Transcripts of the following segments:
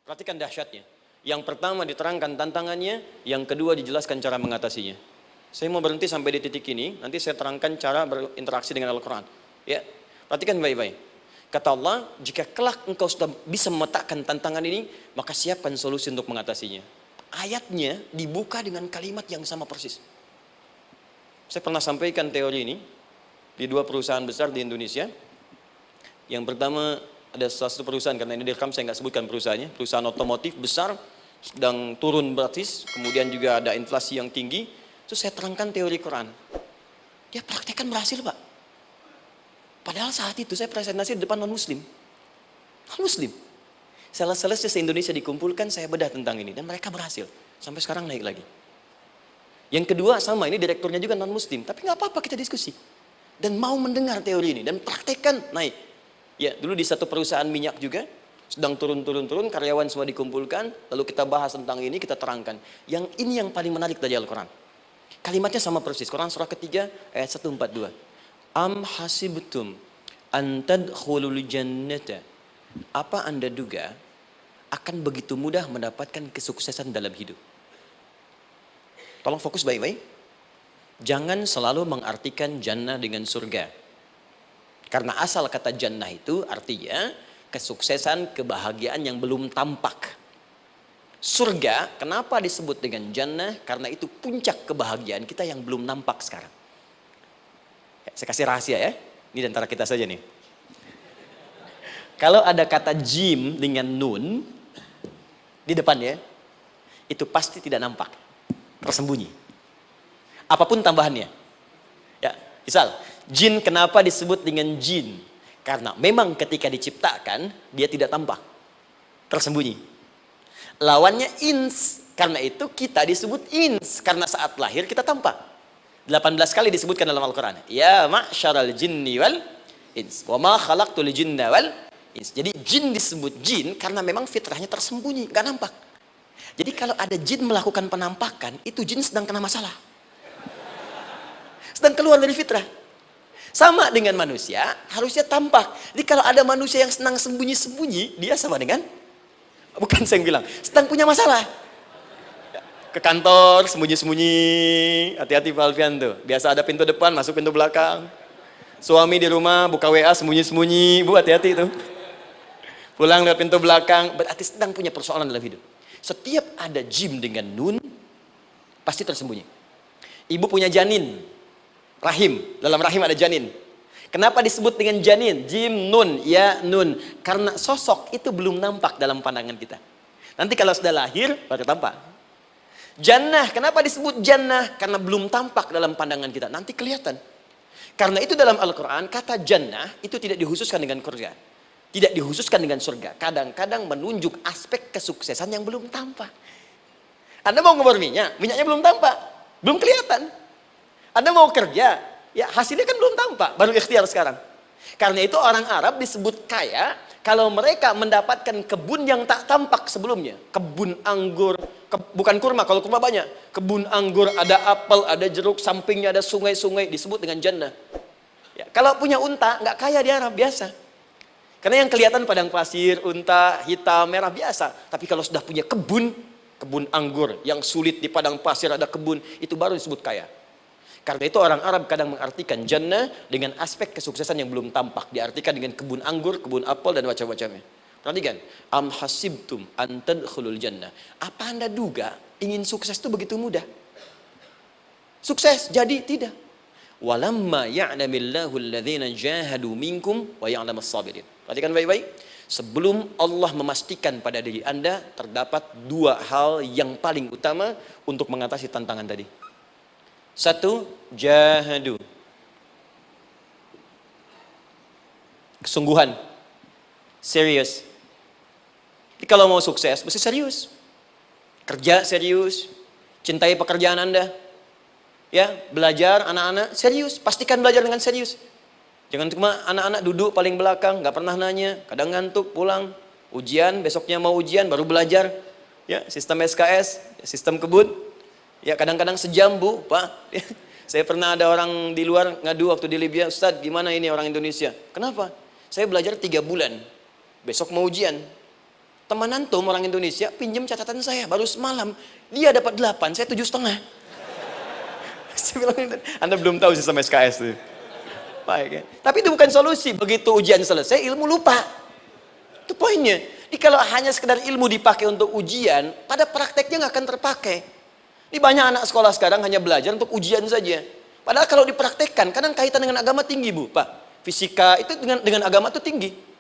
Perhatikan dahsyatnya. Yang pertama diterangkan tantangannya, yang kedua dijelaskan cara mengatasinya. Saya mau berhenti sampai di titik ini, nanti saya terangkan cara berinteraksi dengan Al-Quran. Ya, perhatikan baik-baik. Kata Allah, jika kelak engkau sudah bisa memetakan tantangan ini, maka siapkan solusi untuk mengatasinya. Ayatnya dibuka dengan kalimat yang sama persis. Saya pernah sampaikan teori ini di 2 perusahaan besar di Indonesia. Yang pertama, ada salah satu perusahaan, karena ini direkam saya nggak sebutkan perusahaannya, perusahaan otomotif besar, sedang turun gratis, kemudian juga ada inflasi yang tinggi. Terus saya terangkan teori Quran. Dia praktekkan berhasil, Pak. Padahal saat itu saya presentasi di depan non-muslim. Non-muslim. Sales-salesnya se-Indonesia dikumpulkan, saya bedah tentang ini. Dan mereka berhasil. Sampai sekarang naik lagi. Yang kedua sama, ini direkturnya juga non-muslim. Tapi nggak apa-apa, kita diskusi. Dan mau mendengar teori ini. Dan praktekkan, naik. Ya, dulu di satu perusahaan minyak juga. Sedang turun, karyawan semua dikumpulkan. Lalu kita bahas tentang ini, kita terangkan. Yang ini yang paling menarik dari Al-Quran. Kalimatnya sama persis. Quran surah ketiga ayat 142. Am hasibtum an tadkhulul jannata. Apa Anda duga akan begitu mudah mendapatkan kesuksesan dalam hidup? Tolong fokus baik-baik. Jangan selalu mengartikan jannah dengan surga. Karena asal kata jannah itu artinya kesuksesan, kebahagiaan yang belum tampak. Surga, kenapa disebut dengan jannah? Karena itu puncak kebahagiaan kita yang belum nampak sekarang. Saya kasih rahasia ya, ini antara kita saja nih. Kalau ada kata jim dengan nun di depannya, itu pasti tidak nampak, tersembunyi. Apapun tambahannya. Ya, misal, jin kenapa disebut dengan jin? Karena memang ketika diciptakan, dia tidak tampak, tersembunyi. Lawannya ins, karena itu kita disebut ins, karena saat lahir kita tampak. 18 kali disebutkan dalam Al-Quran. Ya ma'syaral jinni wal ins. Wa ma khalaqtul jinna wal ins. Jadi jin disebut jin karena memang fitrahnya tersembunyi, gak nampak. Jadi kalau ada jin melakukan penampakan, itu jin sedang kena masalah. Sedang keluar dari fitrah. Sama dengan manusia, harusnya tampak. Jadi kalau ada manusia yang senang sembunyi-sembunyi, dia sama dengan, bukan saya yang bilang, sedang punya masalah. Ke kantor, sembunyi-sembunyi, hati-hati Pak Alfian tuh. Biasa ada pintu depan, masuk pintu belakang. Suami di rumah, buka WA, sembunyi-sembunyi. Bu, hati-hati tuh. Pulang lewat pintu belakang, berarti sedang punya persoalan dalam hidup. Setiap ada jim dengan nun, pasti tersembunyi. Ibu punya janin, rahim, dalam rahim ada janin. Kenapa disebut dengan janin? Jim, nun, ya, nun. Karena sosok itu belum nampak dalam pandangan kita. Nanti kalau sudah lahir, baru tampak. Jannah, kenapa disebut jannah? Karena belum tampak dalam pandangan kita, nanti kelihatan. Karena itu dalam Al-Quran, kata jannah itu tidak dikhususkan dengan surga. Tidak dikhususkan dengan surga. Kadang-kadang menunjuk aspek kesuksesan yang belum tampak. Anda mau ngubur minyak, minyaknya belum tampak, belum kelihatan. Anda mau kerja, ya hasilnya kan belum tampak, baru ikhtiar sekarang. Karena itu orang Arab disebut kaya, kalau mereka mendapatkan kebun yang tak tampak sebelumnya. Kebun anggur, bukan kurma, kalau kurma banyak. Kebun anggur, ada apel, ada jeruk, sampingnya ada sungai-sungai, disebut dengan jannah. Ya, kalau punya unta, nggak kaya di Arab, biasa. Karena yang kelihatan padang pasir, unta, hitam, merah, biasa. Tapi kalau sudah punya kebun anggur, yang sulit di padang pasir ada kebun, itu baru disebut kaya. Karena itu orang Arab kadang mengartikan jannah dengan aspek kesuksesan yang belum tampak. Diartikan dengan kebun anggur, kebun apel, dan macam-macamnya. Perhatikan. Am hasibtum an tadkhulul jannah. Apa Anda duga ingin sukses itu begitu mudah? Sukses jadi tidak. Walamma ya'lamillahu alladhina jahadu minkum wa ya'lamas sabirin. Perhatikan baik-baik. Sebelum Allah memastikan pada diri Anda, terdapat 2 hal yang paling utama untuk mengatasi tantangan tadi. 1, jahadu. Kesungguhan. Serius. Jadi kalau mau sukses, mesti serius. Kerja serius. Cintai pekerjaan Anda. Ya, belajar anak-anak serius. Pastikan belajar dengan serius. Jangan cuma anak-anak duduk paling belakang, nggak pernah nanya, kadang ngantuk, pulang. Ujian, besoknya mau ujian, baru belajar. Ya, sistem SKS, sistem kebut. Ya kadang-kadang sejam Bu, Pak. Saya pernah ada orang di luar ngadu waktu di Libya, Ustadz gimana ini orang Indonesia? Kenapa? Saya belajar 3 bulan, besok mau ujian. teman antum orang Indonesia pinjam catatan saya baru semalam, dia dapat 8, saya 7,5. Saya bilang, Anda belum tahu sistem SKS itu. Baik ya. Tapi itu bukan solusi. Begitu ujian selesai, ilmu lupa. Itu poinnya. Jadi kalau hanya sekedar ilmu dipakai untuk ujian, pada prakteknya nggak akan terpakai. Ini banyak anak sekolah sekarang hanya belajar untuk ujian saja. Padahal kalau dipraktekkan, kadang kaitan dengan agama tinggi, Bu, Pak. Fisika itu dengan agama itu tinggi.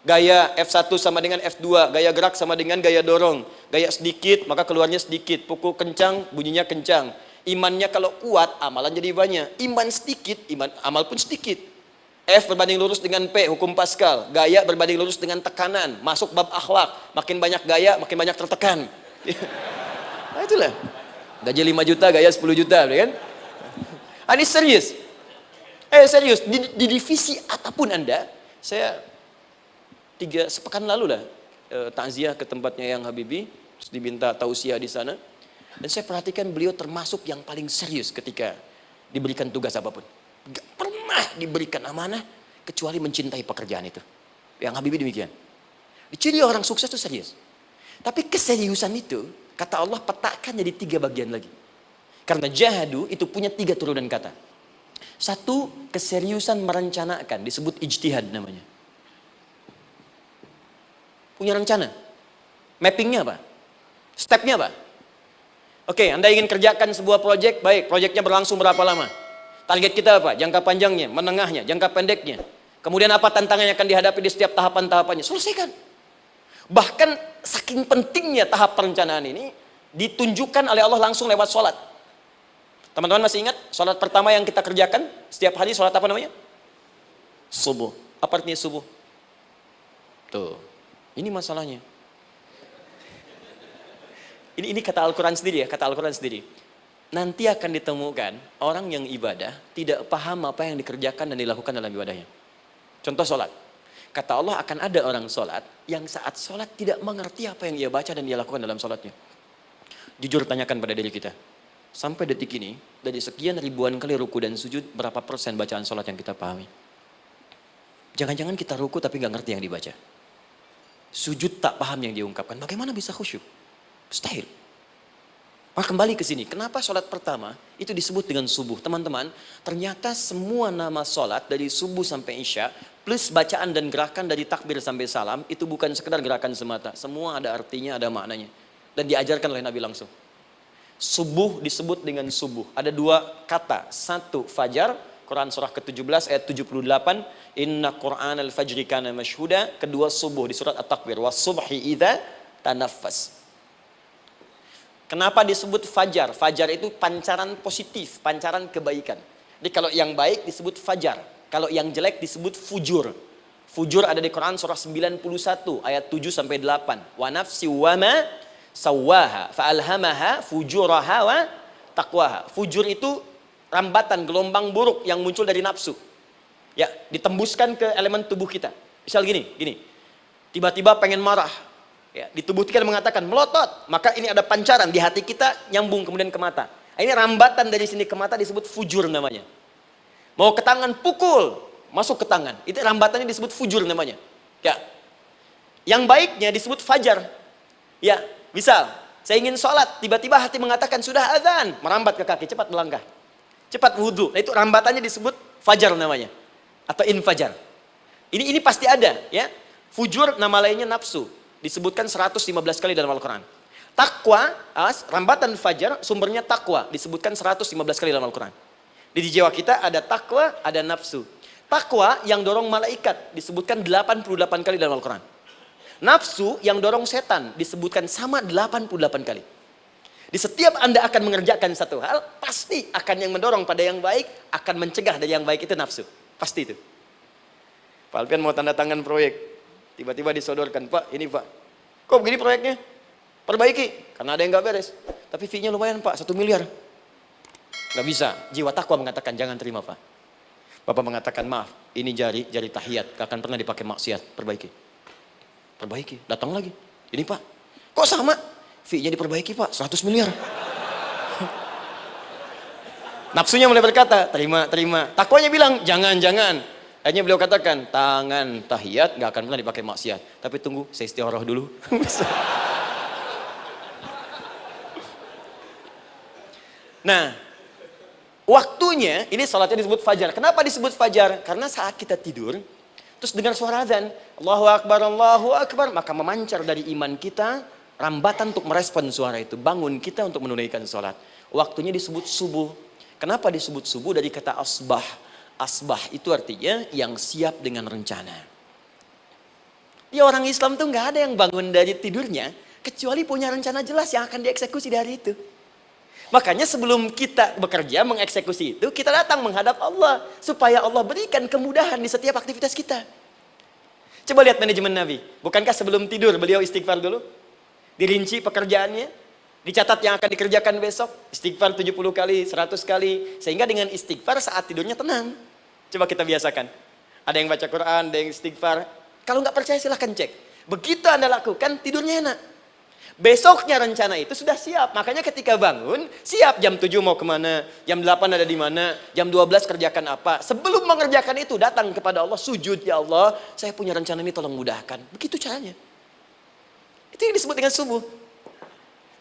Gaya F1 sama dengan F2, gaya gerak sama dengan gaya dorong. Gaya sedikit, maka keluarnya sedikit. Pukul kencang, bunyinya kencang. Imannya kalau kuat, amalan jadi banyak. Iman sedikit, amal pun sedikit. F berbanding lurus dengan P, hukum Pascal. Gaya berbanding lurus dengan tekanan. Masuk bab akhlak. Makin banyak gaya, makin banyak tertekan. Nah itulah. Gaji 5 juta, gaya 10 juta, kan? Ini serius. Serius. Di divisi apapun Anda, saya 3 sepekan lalu lah takziah ke tempatnya yang Habibie, terus diminta tausiah di sana. Dan saya perhatikan beliau termasuk yang paling serius ketika diberikan tugas apapun. Gak pernah diberikan amanah kecuali mencintai pekerjaan itu. Yang Habibie demikian. Ciri orang sukses itu serius. Tapi keseriusan itu, kata Allah petakan jadi 3 bagian lagi. Karena jahadu itu punya 3 turunan kata. 1, keseriusan merencanakan, disebut ijtihad namanya. Punya rencana. Mappingnya apa? Stepnya apa? Oke, Anda ingin kerjakan sebuah proyek, baik, proyeknya berlangsung berapa lama? Target kita apa? Jangka panjangnya, menengahnya, jangka pendeknya. Kemudian apa tantangan yang akan dihadapi di setiap tahapan-tahapannya? Selesaikan. Bahkan saking pentingnya tahap perencanaan ini, ditunjukkan oleh Allah langsung lewat sholat. Teman-teman masih ingat? Sholat pertama yang kita kerjakan, setiap hari sholat apa namanya? Subuh. Apa artinya subuh? Tuh. Ini masalahnya. Ini kata Al-Quran sendiri ya, kata Al-Quran sendiri. Nanti akan ditemukan orang yang ibadah tidak paham apa yang dikerjakan dan dilakukan dalam ibadahnya. Contoh sholat. Kata Allah akan ada orang sholat yang saat sholat tidak mengerti apa yang ia baca dan ia lakukan dalam sholatnya. Jujur tanyakan pada diri kita. Sampai detik ini, dari sekian ribuan kali ruku dan sujud, berapa persen bacaan sholat yang kita pahami? Jangan-jangan kita ruku tapi nggak ngerti yang dibaca. Sujud tak paham yang diungkapkan. Bagaimana bisa khusyuk? Mustahil. Maka kembali ke sini. Kenapa sholat pertama itu disebut dengan subuh? Teman-teman, ternyata semua nama sholat dari subuh sampai isya, plus bacaan dan gerakan dari takbir sampai salam, itu bukan sekedar gerakan semata. Semua ada artinya, ada maknanya. Dan diajarkan oleh Nabi langsung. Subuh disebut dengan subuh. Ada 2 kata. 1, fajar. Quran surah ke-17 ayat 78. Inna Qur'an al-fajri kana mashhuda. Kedua, subuh di surat At-Takwir. Was-subhi idza tanaffas. Kenapa disebut fajar? Fajar itu pancaran positif, pancaran kebaikan. Jadi kalau yang baik disebut fajar. Kalau yang jelek disebut fujur. Fujur ada di Quran surah 91 ayat 7 sampai 8. Wa nafsi wa ma sawwaha fa'alhamaha fujuraha wa taqwaha. Fujur itu rambatan, gelombang buruk yang muncul dari nafsu. Ya, ditembuskan ke elemen tubuh kita. Misal gini. Tiba-tiba pengen marah. Ya, di tubuh kita mengatakan melotot. Maka ini ada pancaran di hati kita nyambung kemudian ke mata. Ini rambatan dari sini ke mata disebut fujur namanya. Mau ke tangan pukul, masuk ke tangan. Itu rambatannya disebut fujur namanya. Ya. Yang baiknya disebut fajar. Ya, misal saya ingin sholat, tiba-tiba hati mengatakan sudah azan, merambat ke kaki, cepat melangkah. Cepat wudhu. Nah, itu rambatannya disebut fajar namanya. Atau infajar. Ini pasti ada. Ya. Fujur nama lainnya nafsu. Disebutkan 115 kali dalam Al-Quran. Takwa, rambatan fajar, sumbernya takwa. Disebutkan 115 kali dalam Al-Quran. Di jiwa kita ada takwa, ada nafsu. Takwa yang dorong malaikat. Disebutkan 88 kali dalam Al-Quran. Nafsu yang dorong setan. Disebutkan sama 88 kali. Di setiap Anda akan mengerjakan satu hal, pasti akan yang mendorong pada yang baik, akan mencegah dari yang baik itu nafsu. Pasti itu. Pak Alfian mau tanda tangan proyek. Tiba-tiba disodorkan, Pak, ini Pak. Kok begini proyeknya? Perbaiki. Karena ada yang nggak beres. Tapi fee-nya lumayan Pak, 1 miliar. Nggak bisa. Jiwa takwa mengatakan, jangan terima Pak. Bapak mengatakan, maaf, ini jari tahiyat. Gak akan pernah dipakai maksiat. Perbaiki. Datang lagi. Ini Pak. Kok sama? Fee-nya diperbaiki Pak, 100 miliar. Nafsunya mulai berkata, terima. Takwanya bilang, jangan. Hanya beliau katakan, tangan tahiyat nggak akan pernah dipakai maksiat. Tapi tunggu, saya istikharah dulu. Nah, waktunya, ini salatnya disebut fajar. Kenapa disebut fajar? Karena saat kita tidur, terus dengar suara azan, Allahu Akbar, maka memancar dari iman kita, rambatan untuk merespon suara itu. Bangun kita untuk menunaikan salat. Waktunya disebut subuh. Kenapa disebut subuh? Dari kata asbah. Asbah itu artinya yang siap dengan rencana. Dia orang Islam tuh nggak ada yang bangun dari tidurnya kecuali punya rencana jelas yang akan dieksekusi dari itu. Makanya sebelum kita bekerja mengeksekusi itu, kita datang menghadap Allah supaya Allah berikan kemudahan di setiap aktivitas kita. Coba lihat manajemen Nabi. Bukankah sebelum tidur beliau istighfar dulu? Dirinci pekerjaannya, dicatat yang akan dikerjakan besok, istighfar 70 kali, 100 kali, sehingga dengan istighfar saat tidurnya tenang. Coba kita biasakan. Ada yang baca Quran, ada yang istighfar. Kalau nggak percaya silahkan cek. Begitu Anda lakukan, tidurnya enak. Besoknya rencana itu sudah siap. Makanya ketika bangun, siap jam 7 mau kemana, jam 8 ada di mana, jam 12 kerjakan apa. Sebelum mengerjakan itu, datang kepada Allah, sujud, ya Allah, saya punya rencana ini tolong mudahkan. Begitu caranya. Itu yang disebut dengan subuh.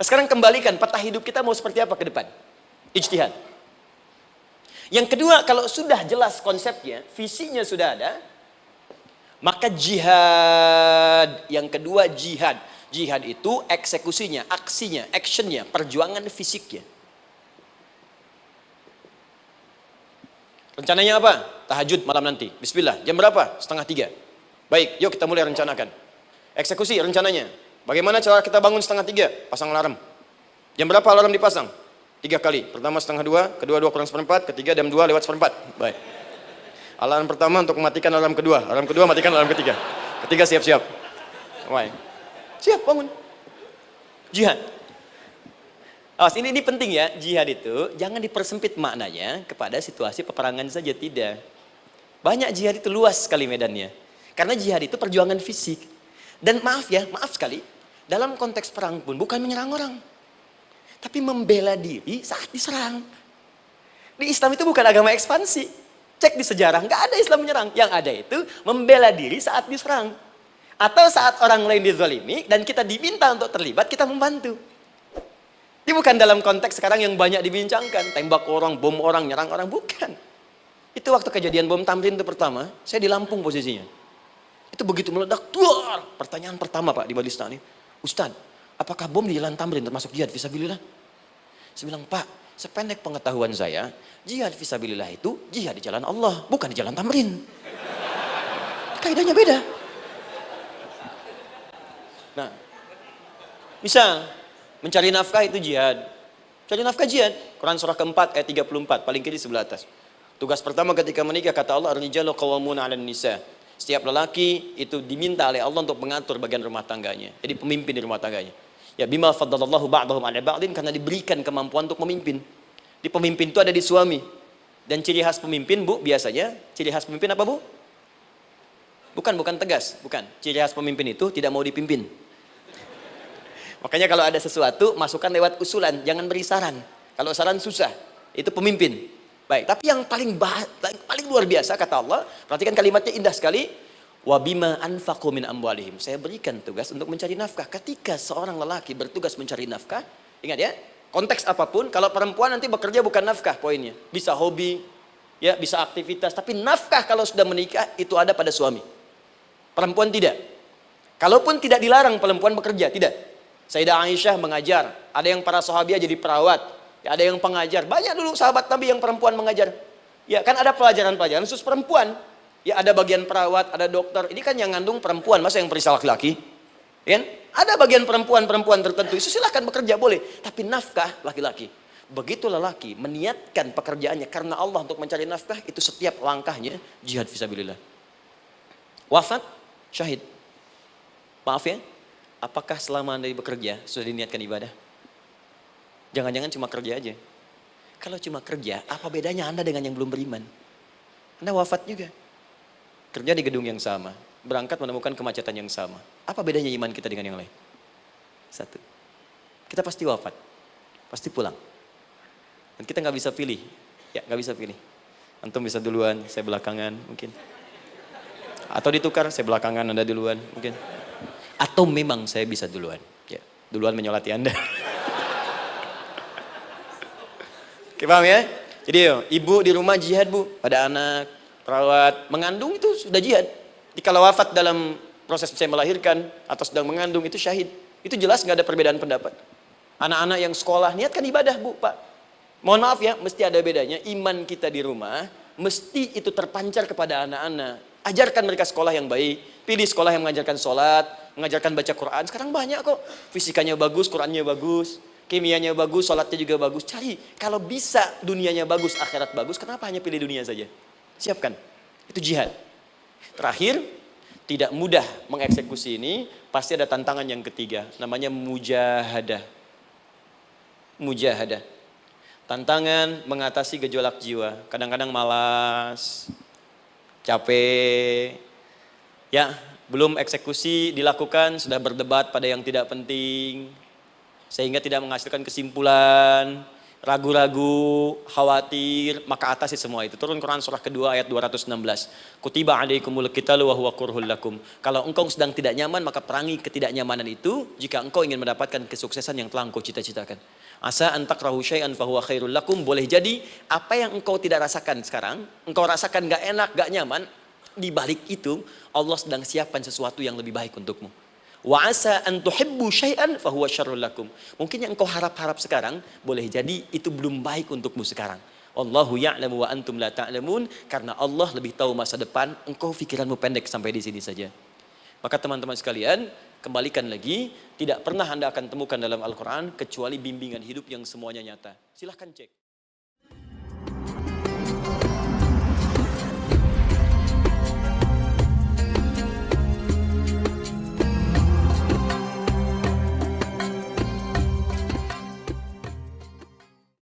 Nah, sekarang kembalikan peta hidup kita mau seperti apa ke depan. Ijtihad. Yang kedua, kalau sudah jelas konsepnya, visinya sudah ada, maka jihad. Yang kedua jihad. Jihad itu eksekusinya, aksinya, actionnya, perjuangan fisiknya. Rencananya apa? Tahajud malam nanti. Bismillah. Jam berapa? 2:30. Baik, yuk kita mulai rencanakan. Eksekusi rencananya. Bagaimana cara kita bangun 2:30? Pasang alarm. Jam berapa alarm dipasang? 3 kali. Pertama 1:30, kedua 2 kurang 1/4, ketiga jam 2 lewat 1/4. Baik. Alarm pertama untuk mematikan alarm kedua. Alarm kedua matikan alarm ketiga. Ketiga siap-siap. Baik. Siap bangun. Jihad. Awas, ini penting ya. Jihad itu jangan dipersempit maknanya kepada situasi peperangan saja, tidak. Banyak jihad itu luas sekali medannya. Karena jihad itu perjuangan fisik. Dan maaf ya, maaf sekali, dalam konteks perang pun bukan menyerang orang. Tapi membela diri saat diserang. Di Islam itu bukan agama ekspansi. Cek di sejarah, nggak ada Islam menyerang. Yang ada itu membela diri saat diserang. Atau saat orang lain dizalimi dan kita diminta untuk terlibat, kita membantu. Ini bukan dalam konteks sekarang yang banyak dibincangkan. Tembak orang, bom orang, nyerang orang. Bukan. Itu waktu kejadian bom Tamrin itu pertama, saya di Lampung posisinya. Itu begitu meledak, tuar. Pertanyaan pertama Pak di Balistani, Ustadz, apakah bom di Jalan Tamrin termasuk jihad fisabilillah? Saya bilang, Pak, sependek pengetahuan saya, jihad fisabilillah itu jihad di jalan Allah, bukan di Jalan Tamrin. Kaidahnya beda. Nah, misal mencari nafkah itu jihad. Cari nafkah jihad. Quran surah keempat ayat 34, paling kiri sebelah atas. Tugas pertama ketika menikah kata Allah, ar-rijalu qawwamuna 'alan nisa. Setiap lelaki itu diminta oleh Allah untuk mengatur bagian rumah tangganya. Jadi pemimpin di rumah tangganya. Ya bima faddalallahu ba'dahum 'ala ba'din, karena diberikan kemampuan untuk memimpin. Di pemimpin itu ada di suami. Dan ciri khas pemimpin, Bu, biasanya ciri khas pemimpin apa, Bu? Bukan tegas, bukan. Ciri khas pemimpin itu tidak mau dipimpin. Makanya kalau ada sesuatu, masukkan lewat usulan, jangan beri saran. Kalau saran susah, itu pemimpin. Baik, tapi yang paling luar biasa kata Allah, perhatikan kalimatnya indah sekali. Wa bima anfaqu min amwalihim. Saya berikan tugas untuk mencari nafkah. Ketika seorang lelaki bertugas mencari nafkah, ingat ya, konteks apapun, kalau perempuan nanti bekerja bukan nafkah poinnya. Bisa hobi, ya, bisa aktivitas, tapi nafkah kalau sudah menikah itu ada pada suami. Perempuan tidak. Kalaupun tidak dilarang perempuan bekerja, tidak. Sayyidah Aisyah mengajar, ada yang para sahabiah jadi perawat. Ya, ada yang pengajar, banyak dulu sahabat Nabi yang perempuan mengajar. Ya kan ada pelajaran-pelajaran khusus perempuan. Ya ada bagian perawat, ada dokter. Ini kan yang ngandung perempuan, masa yang periksa laki-laki? Ya, kan? Ada bagian perempuan tertentu, itu silahkan bekerja boleh. Tapi nafkah laki-laki. Begitu lelaki meniatkan pekerjaannya karena Allah untuk mencari nafkah, itu setiap langkahnya jihad fisabilillah. Wafat, syahid. Maaf ya, apakah selama Anda bekerja sudah diniatkan ibadah? Jangan-jangan cuma kerja aja. Kalau cuma kerja, apa bedanya Anda dengan yang belum beriman? Anda wafat juga. Kerja di gedung yang sama. Berangkat menemukan kemacetan yang sama. Apa bedanya iman kita dengan yang lain? Satu. Kita pasti wafat. Pasti pulang. Dan kita nggak bisa pilih. Ya, nggak bisa pilih. Antum bisa duluan, saya belakangan mungkin. Atau ditukar, saya belakangan, Anda duluan mungkin. Atau memang saya bisa duluan. Ya, duluan menyolati Anda. Oke, paham ya? Jadi ibu di rumah jihad bu, pada anak, perawat, mengandung itu sudah jihad. Jadi kalau wafat dalam proses saya melahirkan atau sedang mengandung itu syahid. Itu jelas nggak ada perbedaan pendapat. Anak-anak yang sekolah niatkan ibadah bu, pak. Mohon maaf ya, mesti ada bedanya. Iman kita di rumah, mesti itu terpancar kepada anak-anak. Ajarkan mereka sekolah yang baik. Pilih sekolah yang mengajarkan sholat, mengajarkan baca Quran. Sekarang banyak kok. Fisikanya bagus, Qurannya bagus. Kimianya bagus, sholatnya juga bagus. Cari, kalau bisa dunianya bagus, akhirat bagus, kenapa hanya pilih dunia saja? Siapkan, itu jihad. Terakhir, tidak mudah mengeksekusi ini, pasti ada tantangan yang ketiga, namanya mujahadah. Mujahadah. Tantangan mengatasi gejolak jiwa. Kadang-kadang malas, capek, ya belum eksekusi dilakukan, sudah berdebat pada yang tidak penting, sehingga tidak menghasilkan kesimpulan, ragu-ragu, khawatir, maka atasi semua itu. Turun Quran surah kedua ayat 216. Kutiba alaikumul qitalu wa huwa kurhul lakum. Kalau engkau sedang tidak nyaman, maka perangi ketidaknyamanan itu jika engkau ingin mendapatkan kesuksesan yang telah engkau cita-citakan. Asa an takrahu syai'an fa huwa khairul lakum. Boleh jadi apa yang engkau tidak rasakan sekarang, engkau rasakan gak enak, gak nyaman, di balik itu Allah sedang siapkan sesuatu yang lebih baik untukmu. Wa asa an tuhibbu syai'an fa huwa syarrul lakum. Mungkin yang engkau harap-harap sekarang boleh jadi itu belum baik untukmu sekarang. Allahu ya'lamu wa antum la ta'lamun. Karena Allah lebih tahu masa depan, engkau pikiranmu pendek sampai di sini saja. Maka teman-teman sekalian, kembalikan lagi, tidak pernah Anda akan temukan dalam Al-Qur'an kecuali bimbingan hidup yang semuanya nyata. Silahkan cek.